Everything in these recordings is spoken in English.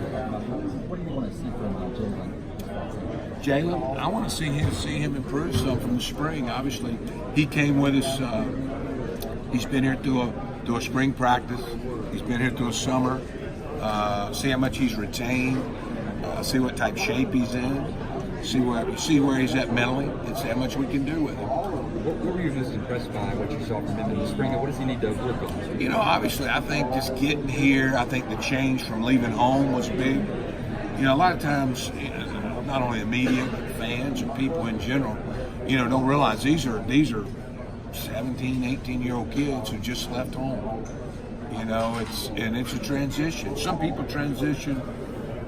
What do you want to see from Jalen? Jalen, I want to see him improve some from the spring. Obviously, he came with us. He's been here through a spring practice. He's been here through a summer. See how much he's retained. See what type of shape he's in. See where he's at mentally, and see how much we can do with him. What were you most impressed by what you saw from him in the spring, and what does he need to work on? You know, obviously, I think just getting here, I think the change from leaving home was big. You know, a lot of times, not only the media, but fans and people in general, don't realize these are 17, 18-year-old kids who just left home. It's a transition. Some people transition,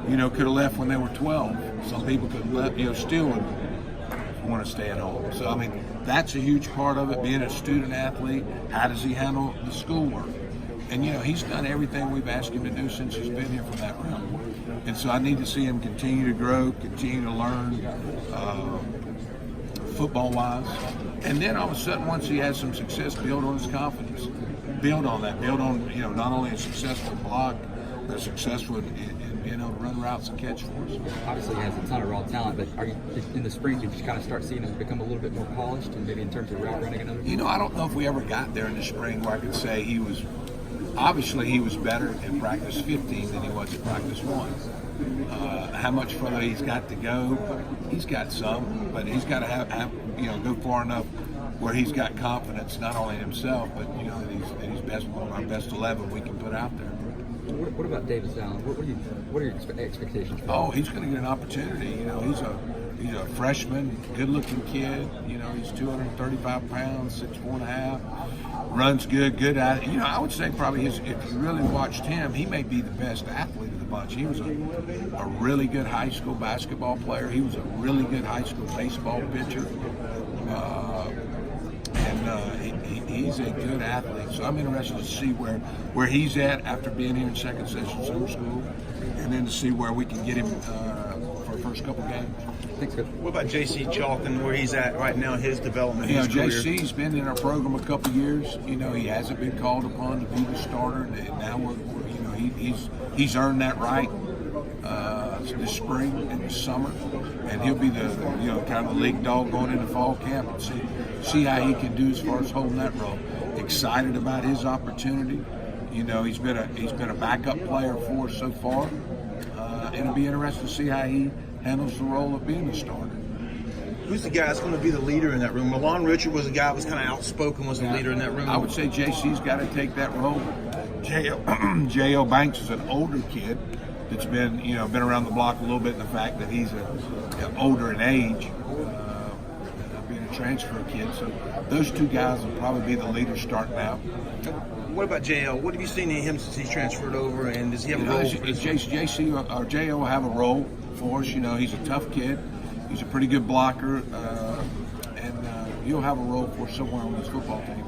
could have left when they were 12. Some people could have left, still want to stay at home. So, that's a huge part of it, being a student athlete. How does he handle the schoolwork? And, he's done everything we've asked him to do since he's been here from that realm. And so I need to see him continue to grow, continue to learn football-wise. And then all of a sudden, once he has some success, build on his confidence. Build on that. Build on, not only a successful block, but successful in being able to run routes and catch for us. Obviously, he has a ton of raw talent, but are you in the spring, you just kind of start seeing him become a little bit more polished, and maybe in terms of route running and other things? I don't know if we ever got there in the spring where I could say he was better in practice 15 than he was in practice 1. How much further he's got to go? He's got some, but he's got to have go far enough where he's got confidence not only in himself, but that he's one of our best 11 we can put out there. What about Davis Allen? What are your expectations for him? Oh, he's going to get an opportunity. He's a freshman, good-looking kid. He's 235 pounds, 6'4.5", runs good at it. I would say probably if you really watched him, he may be the best athlete of the bunch. He was a really good high school basketball player. He was a really good high school baseball pitcher. He's a good athlete, so I'm interested to see where he's at after being here in second session summer school, and then to see where we can get him for the first couple games. Thanks, Coach. What about J.C. Chalkin, where he's at right now, his development? J.C.'s been in our program a couple years. He hasn't been called upon to be the starter, and now he's earned that right this spring and this summer, and he'll be the kind of the league dog going into fall camp and see how he can do as far as holding that role. Excited about his opportunity. He's been a backup player for us so far, and it'll be interesting to see how he handles the role of being the starter. Who's the guy that's going to be the leader in that room? Milan Richard was a guy that was kind of outspoken, was the leader in that room. I would say JC's got to take that role. J.O. Banks is an older kid that's been around the block a little bit in the fact that he's older in age, being a transfer kid. So those two guys will probably be the leaders starting out. What about JL? What have you seen in him since he's transferred over, and does he have a role? JC or JL will have a role for us. He's a tough kid. He's a pretty good blocker, and he'll have a role for us somewhere on this football team.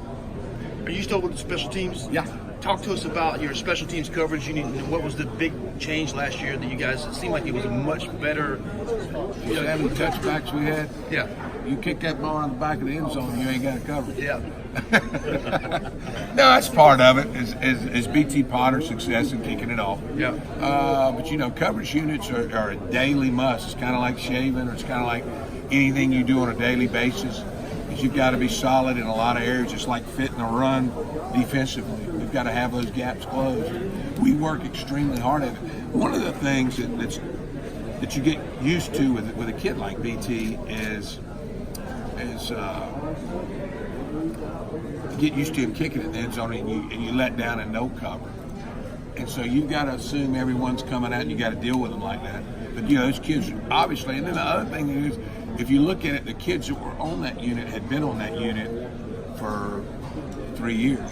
Are you still with the special teams? Yeah. Talk to us about your special teams coverage. What was the big change last year that you guys? It seemed like it was much better. How many touchbacks we had? Yeah. You kick that ball on the back of the end zone, you ain't got it covered. Yeah. No, that's part of it. Is BT Potter's success in kicking it off. Yeah. But coverage units are a daily must. It's kind of like shaving, or it's kind of like anything you do on a daily basis. Because you've got to be solid in a lot of areas, just like fitting a run defensively. We've got to have those gaps closed. We work extremely hard at it. One of the things that you get used to with a kid like BT is get used to him kicking it in the end zone, and you let down and no cover. And so you've got to assume everyone's coming out, and you got to deal with them like that. But those kids obviously. And then the other thing is, if you look at it, the kids that were on that unit had been on that unit for 3 years.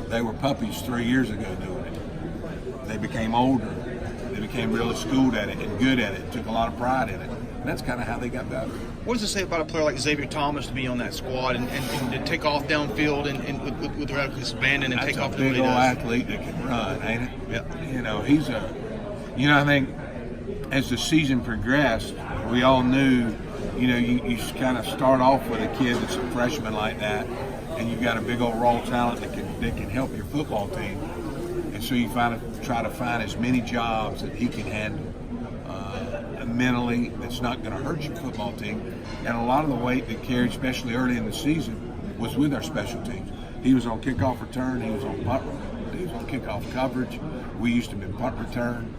They were puppies 3 years ago doing it. They became older. They became really schooled at it and good at it. Took a lot of pride in it. And that's kind of how they got better. What does it say about a player like Xavier Thomas to be on that squad and to take off downfield and with reckless abandon and take off the way he does? That's a big old athlete that can run, ain't it? Yeah. He's I think as the season progressed, we all knew, you kind of start off with a kid that's a freshman like that, and you've got a big old raw talent that can help your football team. And so you try to find as many jobs that he can handle mentally that's not going to hurt your football team. And a lot of the weight that carried, especially early in the season, was with our special teams. He was on kickoff return. He was on kickoff coverage. We used him in punt return.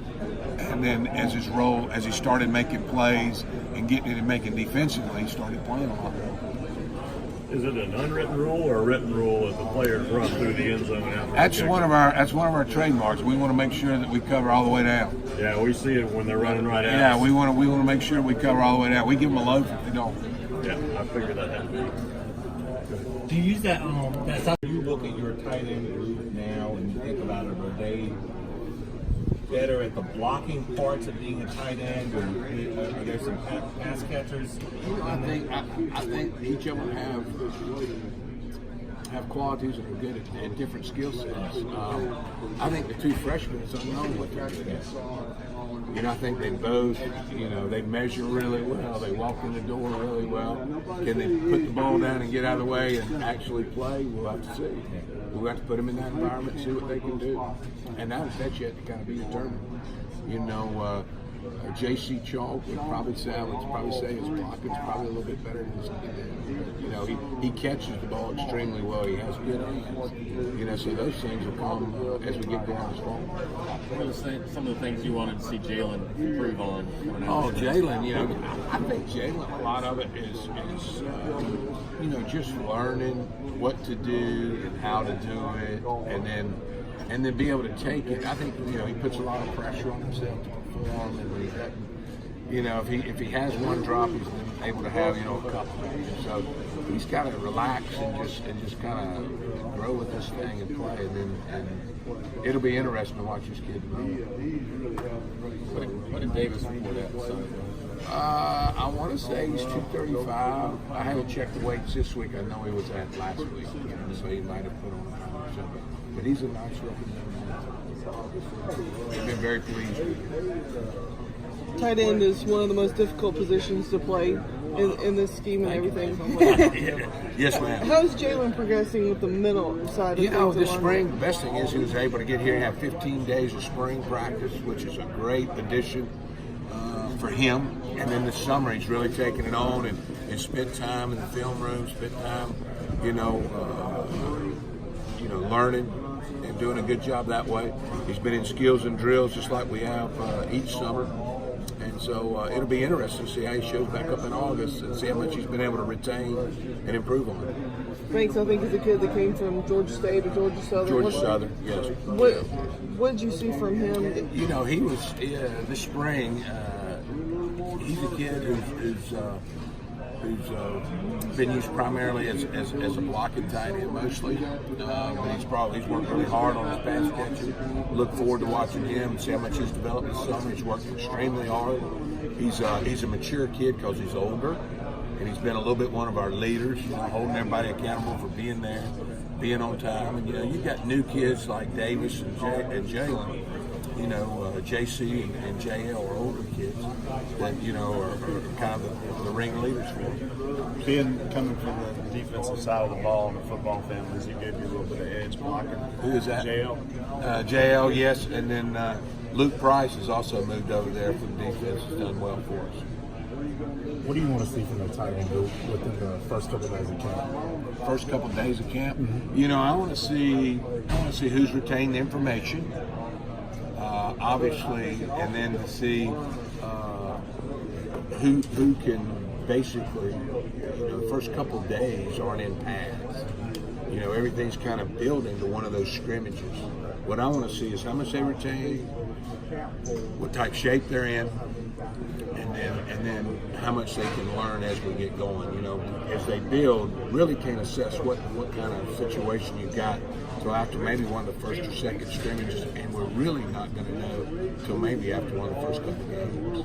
And then as he started making plays and getting it and making defensively, he started playing a lot more. Is it an unwritten rule or a written rule that the players run through the end zone and out? That's one of our trademarks. We want to make sure that we cover all the way down. Yeah, we see it when they're running right out. Yeah, we want to make sure we cover all the way down. We give them a loaf if they don't. Yeah, I figured that had to be. Do you use that? You look at your tight end group now and you think about it, are they better at the blocking parts of being a tight end, or are there some pass catchers? I think each of them have qualities that are good at different skill sets. I think the two freshmen, it's unknown what they're good at. You know, I think they both, they measure really well. They walk in the door really well. Can they put the ball down and get out of the way and actually play? We'll have to see. We'll have to put them in that environment and see what they can do. And that's yet to kind of be determined. J.C. Chalk would probably say his blocking's probably a little bit better than his he catches the ball extremely well. He has good hands. So those things will come as we get going this fall. What are some of the things you wanted to see Jalen improve on? Oh, Jalen, I think Jalen, a lot of it is just learning what to do and how to do it, and then be able to take it. I think he puts a lot of pressure on himself to perform, and if he has one drop, he's able to have a couple. So he's got to relax and just kind of grow with this thing and play, and it'll be interesting to watch this kid develop. What did Davis report at? I want to say he's 235. I haven't checked the weights this week. I know he was at last week, so he might have put on a pound or something. But he's a nice representative. I've been very pleased with him. Tight end is one of the most difficult positions to play in this scheme and everything. Yes, ma'am. How's Jalen progressing with the middle side of things? This spring, the best thing is he was able to get here and have 15 days of spring practice, which is a great addition for him. And then this summer, he's really taken it on and spent time in the film room, spent time, learning and doing a good job that way. He's been in skills and drills just like we have each summer. And so it'll be interesting to see how he shows back up in August and see how much he's been able to retain and improve on it. Thanks. I think he's a kid that came from Georgia State or Georgia Southern. Georgia Southern, yes. What did you see from him? He was this spring. He's a kid who's been used primarily as a blocking tight end mostly, but he's worked really hard on his pass catching. Look forward to watching him and see how much he's developed this summer. He's worked extremely hard. He's a mature kid because he's older, and he's been a little bit one of our leaders, holding everybody accountable for being there, being on time. And you've got new kids like Davis and Jalen. JC and JL are older kids that, are kind of the ringleaders for him. Ben, coming from the defensive side of the ball in the football families, he gave you a little bit of edge blocking. Who is that? JL. JL, yes. And then Luke Price has also moved over there for the defense. Has done well for us. What do you want to see from the tight end group within the first couple of days of camp? First couple of days of camp? Mm-hmm. I want to see who's retained the information. Obviously, and then to see who can basically, the first couple of days aren't in pads. Everything's kind of building to one of those scrimmages. What I want to see is how much they retain, what type of shape they're in, and then how much they can learn as we get going. As they build, really can't assess what kind of situation you got until after maybe one of the first or second scrimmages, and we're really not going to know until maybe after one of the first couple of games.